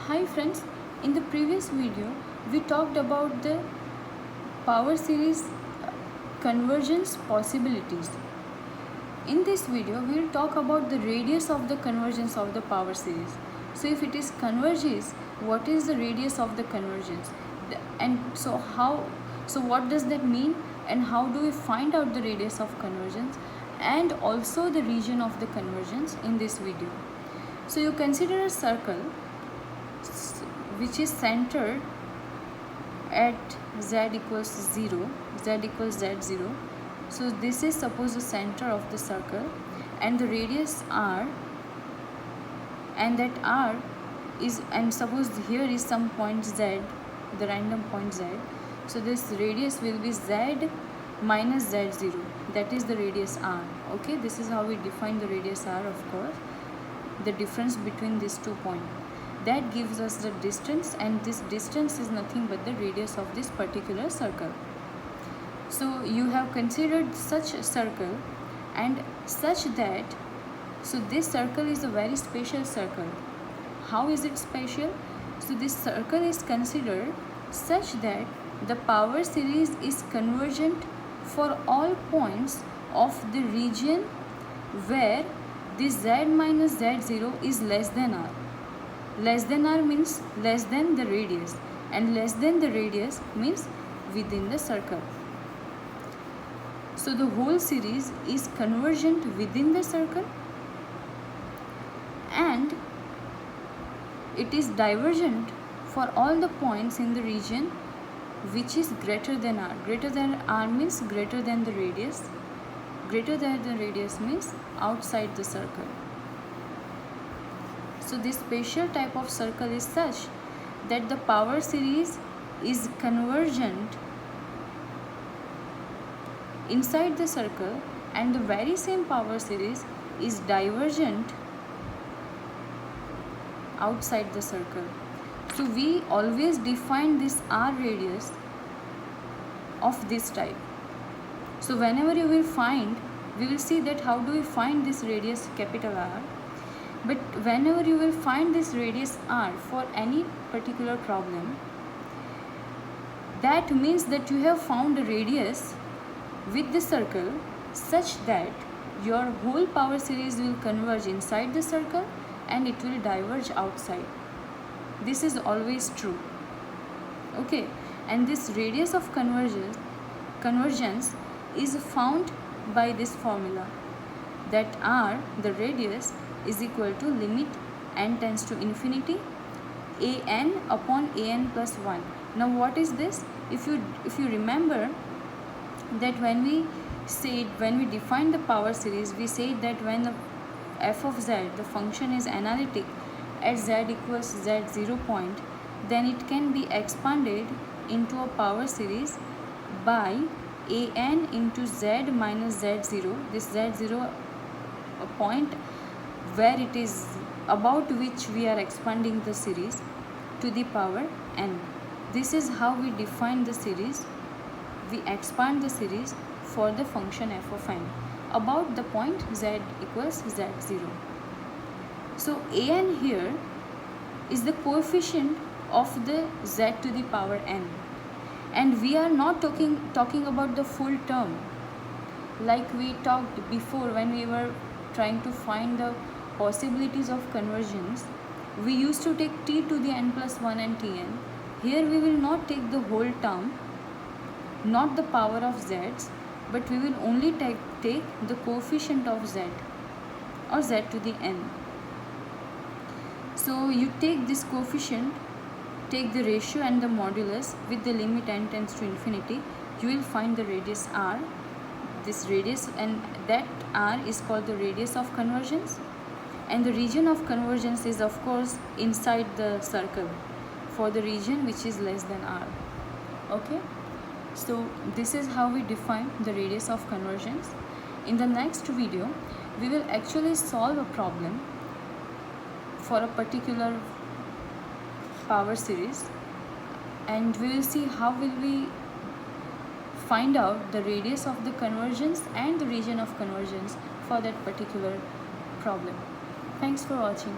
Hi friends, in the previous video we talked about the power series convergence possibilities. In this video we will talk about the radius of the convergence of the power series. So if it is converges, what is the radius of the convergence? So what does that mean, and how do we find out the radius of convergence and also the region of the convergence in this video? So you consider a circle which is centered at z equals 0, z equals z0. So this is suppose the center of the circle and the radius r, and that r is, and suppose here is some point z, the random point z. So this radius will be z minus z0, that is the radius r. Okay, this is how we define the radius r, of course, the difference between these 2 points. That gives us the distance, and this distance is nothing but the radius of this particular circle. So you have considered such a circle and such that, so this circle is a very special circle. How is it special? So this circle is considered such that the power series is convergent for all points of the region where this z minus z0 is less than r. Less than r means less than the radius, and less than the radius means within the circle. So the whole series is convergent within the circle, and it is divergent for all the points in the region which is greater than r. Greater than r means greater than the radius. Greater than the radius means outside the circle. So this special type of circle is such that the power series is convergent inside the circle, and the very same power series is divergent outside the circle. So we always define this r radius of this type. So whenever you will find, we will see that how do we find this radius capital R. But whenever you will find this radius r for any particular problem, that means that you have found a radius with the circle such that your whole power series will converge inside the circle and it will diverge outside. This is always true. Okay, and this radius of convergence is found by this formula, that r, the radius, is equal to limit n tends to infinity an upon an plus 1. Now what is this? If you remember that when we define the power series, we said that when the f of z, the function, is analytic at z equals z0 point, then it can be expanded into a power series by an into z minus z0, this z0 a point where it is about which we are expanding the series, to the power n. This is how we define the series. We expand the series for the function f of n about the point z equals z0. So an here is the coefficient of the z to the power n, and we are not talking about the full term like we talked before when we were trying to find the possibilities of convergence. We used to take t to the n plus 1 and tn. Here we will not take the whole term, not the power of z's, but we will only take the coefficient of z, or z to the n. So you take this coefficient, take the ratio and the modulus with the limit n tends to infinity, you will find the radius r. This radius, and that r is called the radius of convergence, and the region of convergence is of course inside the circle for the region which is less than r. Okay, so this is how we define the radius of convergence. In the next video we will actually solve a problem for a particular power series, and we will see how will we find out the radius of the convergence and the region of convergence for that particular problem. Thanks for watching.